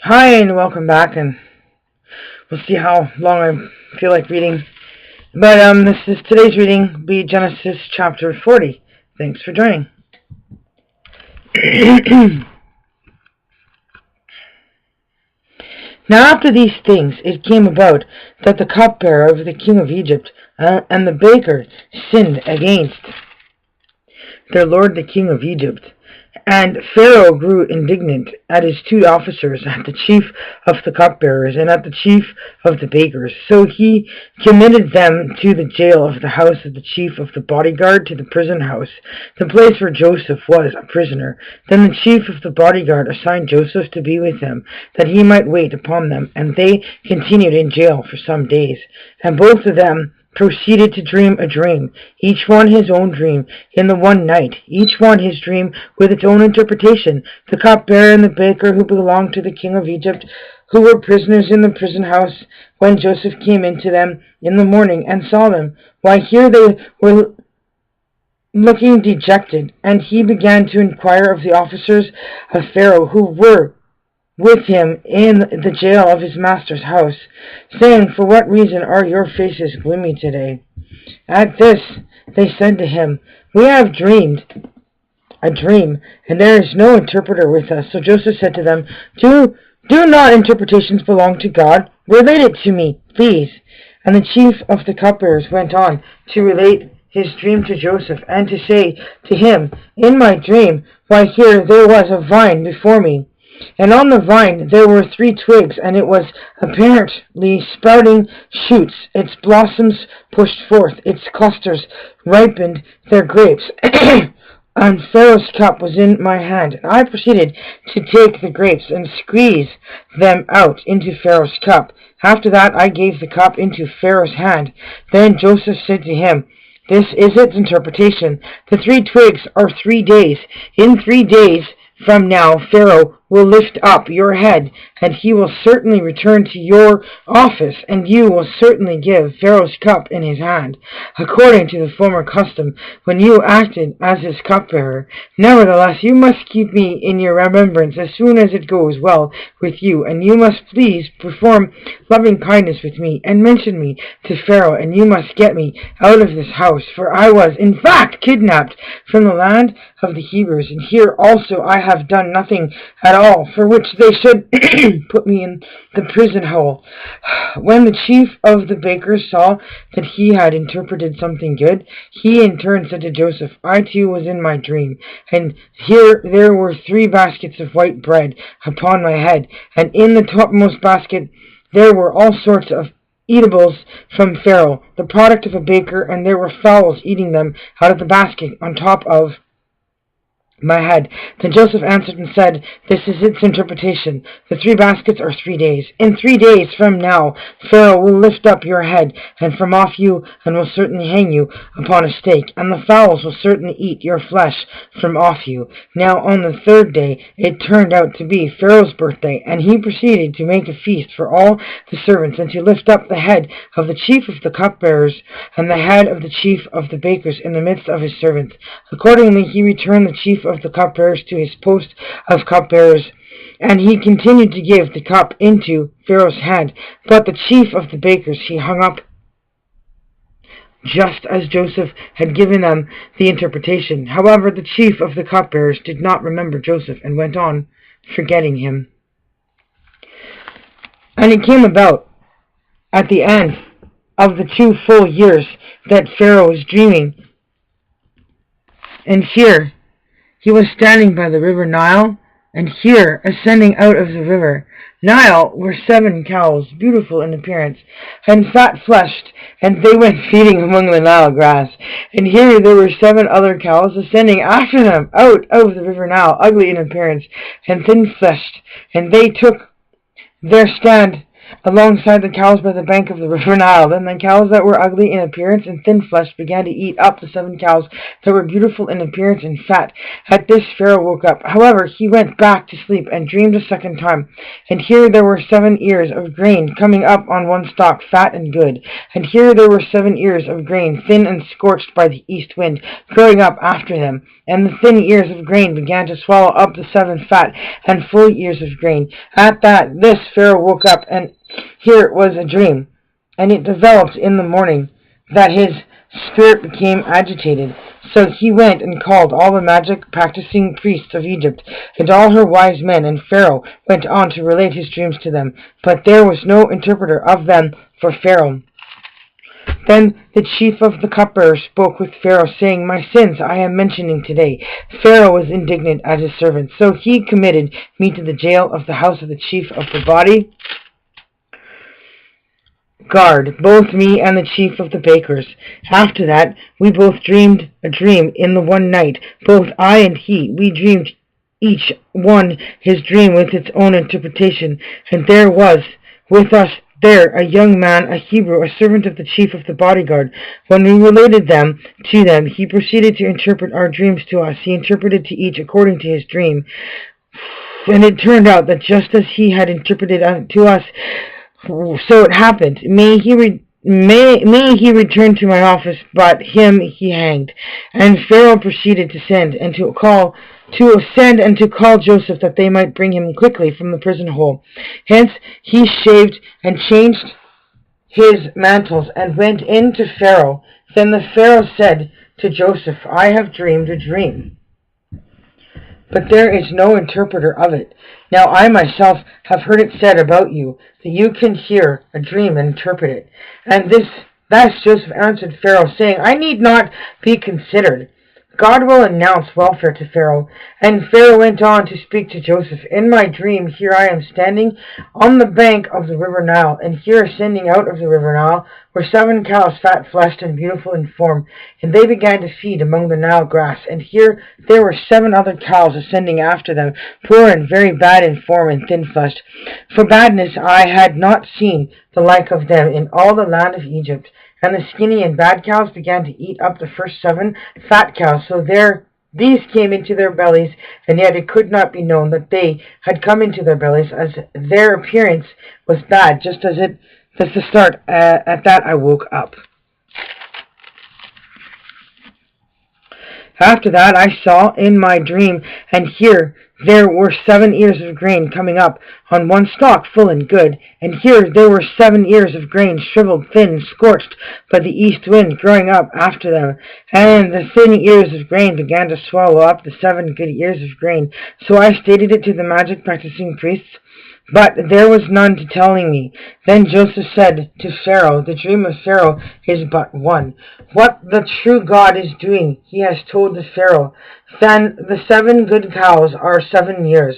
Hi and welcome back, and we'll see how long I feel like reading. But this is today's reading, be Genesis chapter 40. Thanks for joining. Now after these things it came about that the cupbearer of the king of Egypt and the baker sinned against their lord the king of Egypt. And Pharaoh grew indignant at his two officers, at the chief of the cupbearers, and at the chief of the bakers. So he committed them to the jail of the house of the chief of the bodyguard, to the prison house, the place where Joseph was a prisoner. Then the chief of the bodyguard assigned Joseph to be with them, that he might wait upon them, and they continued in jail for some days. And both of them proceeded to dream a dream, each one his own dream, in the one night, each one his dream with its own interpretation. The cupbearer and the baker, who belonged to the king of Egypt, who were prisoners in the prison house, when Joseph came into them in the morning and saw them, why, here they were looking dejected. And he began to inquire of the officers of Pharaoh, who were with him in the jail of his master's house, saying, For what reason are your faces gloomy today? At this they said to him, We have dreamed a dream, and there is no interpreter with us. So Joseph said to them, Do not interpretations belong to God? Relate it to me, please. And the chief of the cupbearers went on to relate his dream to Joseph, and to say to him, In my dream, why, here there was a vine before me, and on the vine there were 3 twigs, and it was apparently sprouting shoots. Its blossoms pushed forth, its clusters ripened their grapes. And Pharaoh's cup was in my hand, and I proceeded to take the grapes and squeeze them out into Pharaoh's cup. After that I gave the cup into Pharaoh's hand. Then Joseph said to him, This is its interpretation. The 3 twigs are 3 days. In 3 days from now, Pharaoh will lift up your head, and he will certainly return to your office, and you will certainly give Pharaoh's cup in his hand, according to the former custom, when you acted as his cupbearer. Nevertheless, you must keep me in your remembrance as soon as it goes well with you, and you must please perform loving kindness with me, and mention me to Pharaoh, and you must get me out of this house, for I was, in fact, kidnapped from the land of the Hebrews, and here also I have done nothing at all for which they should put me in the prison hole. When the chief of the bakers saw that he had interpreted something good, he in turn said to Joseph, I too was in my dream, and here there were 3 baskets of white bread upon my head, and in the topmost basket there were all sorts of eatables from Pharaoh, the product of a baker, and there were fowls eating them out of the basket on top of my head. Then Joseph answered and said, This is its interpretation. The 3 baskets are 3 days. In 3 days from now, Pharaoh will lift up your head and from off you, and will certainly hang you upon a stake, and the fowls will certainly eat your flesh from off you. Now on the 3rd day it turned out to be Pharaoh's birthday, and he proceeded to make a feast for all the servants, and to lift up the head of the chief of the cupbearers and the head of the chief of the bakers in the midst of his servants. Accordingly he returned the chief of the cupbearers to his post of cupbearers, and he continued to give the cup into Pharaoh's hand. But the chief of the bakers he hung up, just as Joseph had given them the interpretation. However, the chief of the cupbearers did not remember Joseph, and went on forgetting him. And it came about at the end of the 2 full years that Pharaoh was dreaming in fear. He was standing by the river Nile, and here, ascending out of the river Nile, were 7 cows, beautiful in appearance, and fat-fleshed, and they went feeding among the Nile grass. And here there were 7 other cows, ascending after them out of the river Nile, ugly in appearance, and thin-fleshed, and they took their stand alongside the cows by the bank of the river Nile. Then the cows that were ugly in appearance and thin-fleshed began to eat up the 7 cows that were beautiful in appearance and fat. At this Pharaoh woke up. However, he went back to sleep and dreamed a second time. And here there were 7 ears of grain coming up on one stalk, fat and good. And here there were 7 ears of grain, thin and scorched by the east wind, growing up after them. And the thin ears of grain began to swallow up the 7 fat and full ears of grain. At this Pharaoh woke up, and here it was a dream. And it developed in the morning that his spirit became agitated. So he went and called all the magic-practicing priests of Egypt and all her wise men, and Pharaoh went on to relate his dreams to them. But there was no interpreter of them for Pharaoh. Then the chief of the cupbearers spoke with Pharaoh, saying, "My sins I am mentioning today." Pharaoh was indignant at his servants, so he committed me to the jail of the house of the chief of the body guard, both me and the chief of the bakers. After that, we both dreamed a dream in the one night, both I and he. We dreamed each one his dream with its own interpretation, and there was with us there a young man, a Hebrew, a servant of the chief of the bodyguard. When we related them to them, he proceeded to interpret our dreams to us. He interpreted to each according to his dream. And it turned out that just as he had interpreted to us, so it happened. May he return to my office, but him he hanged. And Pharaoh proceeded to send and to call Joseph, that they might bring him quickly from the prison hole. Hence he shaved and changed his mantles and went in to Pharaoh. Then the Pharaoh said to Joseph, "I have dreamed a dream, but there is no interpreter of it. Now I myself have heard it said about you, that you can hear a dream and interpret it." And thus Joseph answered Pharaoh, saying, "I need not be considered. God will announce welfare to Pharaoh." And Pharaoh went on to speak to Joseph, "In my dream, here I am standing on the bank of the river Nile, and here ascending out of the river Nile were 7 cows, fat-fleshed and beautiful in form, and they began to feed among the Nile grass. And here there were 7 other cows ascending after them, poor and very bad in form and thin-fleshed. For badness I had not seen the like of them in all the land of Egypt. And the skinny and bad cows began to eat up the first 7 fat cows. So these came into their bellies, and yet it could not be known that they had come into their bellies, as their appearance was bad, just as the start. At that I woke up. After that I saw in my dream, and here there were 7 ears of grain coming up on one stalk, full and good. And here there were 7 ears of grain, shriveled, thin, scorched by the east wind, growing up after them. And the thin ears of grain began to swallow up the 7 good ears of grain. So I stated it to the magic-practicing priests, but there was none to telling me. Then Joseph said to Pharaoh, "The dream of Pharaoh is but one. What the true God is doing, he has told the Pharaoh. Then the 7 good cows are 7 years.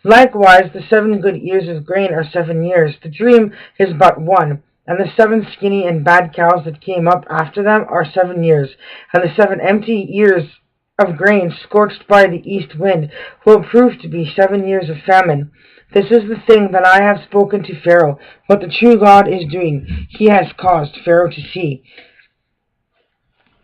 Likewise the 7 good ears of grain are 7 years. The dream is but one. And the 7 skinny and bad cows that came up after them are 7 years. And the 7 empty ears of grain, scorched by the east wind, will prove to be 7 years of famine. This is the thing that I have spoken to Pharaoh. What the true God is doing, he has caused Pharaoh to see.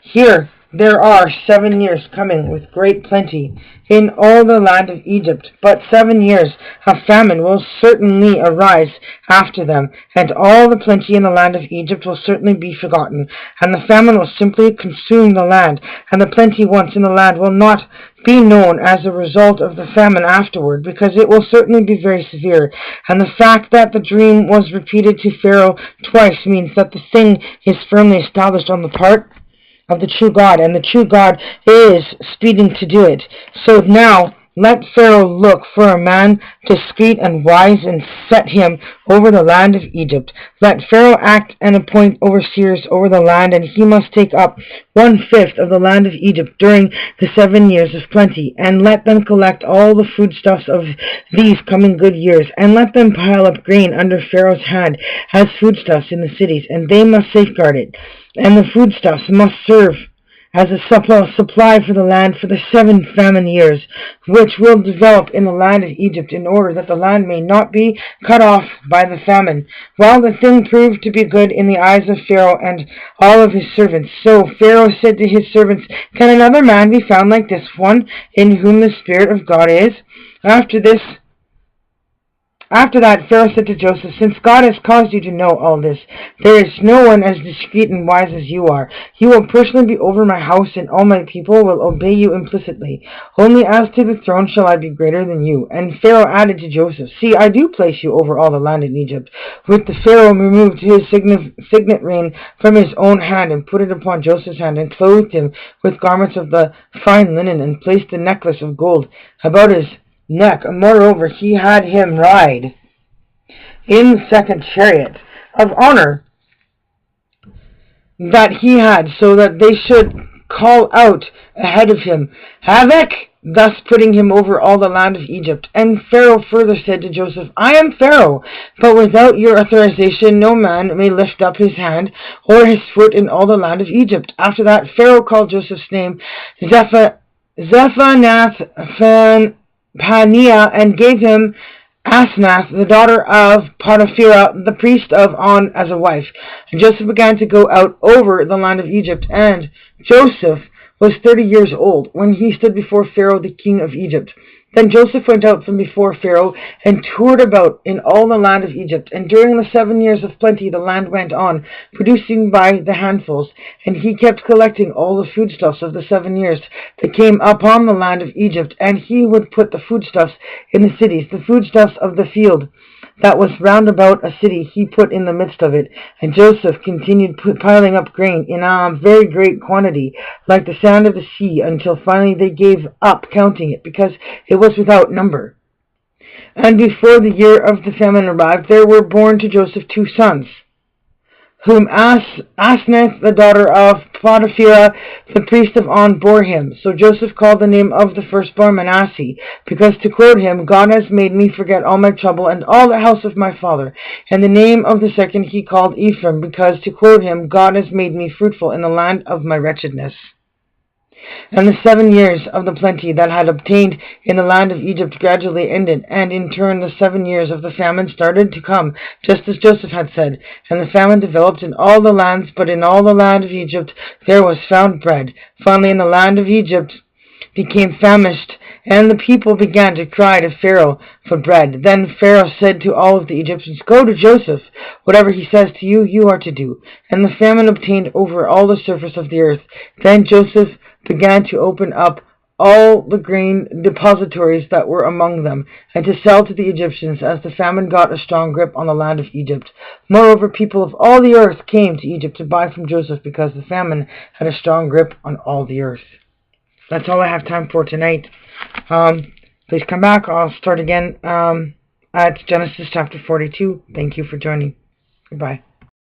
Here there are 7 years coming with great plenty in all the land of Egypt, but 7 years of famine will certainly arise after them, and all the plenty in the land of Egypt will certainly be forgotten, and the famine will simply consume the land, and the plenty once in the land will not be known as a result of the famine afterward, because it will certainly be very severe. And the fact that the dream was repeated to Pharaoh twice means that the thing is firmly established on the part of the true God, and the true God is speeding to do it. So now let Pharaoh look for a man discreet and wise, and set him over the land of Egypt. Let Pharaoh act and appoint overseers over the land, and he must take up 1/5 of the land of Egypt during the 7 years of plenty, and let them collect all the foodstuffs of these coming good years, and let them pile up grain under Pharaoh's hand as foodstuffs in the cities, and they must safeguard it, and the foodstuffs must serve as a supply for the land for the 7 famine years, which will develop in the land of Egypt, in order that the land may not be cut off by the famine. While the thing proved to be good in the eyes of Pharaoh and all of his servants. So Pharaoh said to his servants, "Can another man be found like this one, in whom the Spirit of God is?" After that, Pharaoh said to Joseph, "Since God has caused you to know all this, there is no one as discreet and wise as you are. You will personally be over my house, and all my people will obey you implicitly. Only as to the throne shall I be greater than you." And Pharaoh added to Joseph, "See, I do place you over all the land in Egypt." With the Pharaoh removed his signet ring from his own hand, and put it upon Joseph's hand, and clothed him with garments of the fine linen, and placed the necklace of gold about his neck. Moreover, he had him ride in the second chariot of honor that he had, so that they should call out ahead of him, "Havoc!" thus putting him over all the land of Egypt. And Pharaoh further said to Joseph, "I am Pharaoh, but without your authorization no man may lift up his hand or his foot in all the land of Egypt." After that, Pharaoh called Joseph's name Zephanath Paneah, and gave him Asnath, the daughter of Potiphera, the priest of On, as a wife. And Joseph began to go out over the land of Egypt, and Joseph was 30 years old when he stood before Pharaoh, the king of Egypt. Then Joseph went out from before Pharaoh and toured about in all the land of Egypt. And during the 7 years of plenty the land went on, producing by the handfuls. And he kept collecting all the foodstuffs of the 7 years that came upon the land of Egypt. And he would put the foodstuffs in the cities, the foodstuffs of the field that was round about a city he put in the midst of it. And Joseph continued piling up grain in a very great quantity, like the sand of the sea, until finally they gave up counting it, because it was without number. And before the year of the famine arrived, there were born to Joseph 2 sons, whom Asnath, the daughter of Potiphera, the priest of On, bore him. So Joseph called the name of the firstborn Manasseh, because, to quote him, "God has made me forget all my trouble and all the house of my father." And the name of the second he called Ephraim, because, to quote him, "God has made me fruitful in the land of my wretchedness." And the 7 years of the plenty that had obtained in the land of Egypt gradually ended, and in turn the 7 years of the famine started to come, just as Joseph had said. And the famine developed in all the lands, but in all the land of Egypt there was found bread. Finally, in the land of Egypt became famished, and the people began to cry to Pharaoh for bread. Then Pharaoh said to all of the Egyptians, "Go to Joseph. Whatever he says to you, you are to do." And the famine obtained over all the surface of the earth. Then Joseph began to open up all the grain depositories that were among them, and to sell to the Egyptians, as the famine got a strong grip on the land of Egypt. Moreover, people of all the earth came to Egypt to buy from Joseph, because the famine had a strong grip on all the earth. That's all I have time for tonight. Please come back. I'll start again at Genesis chapter 42. Thank you for joining. Goodbye.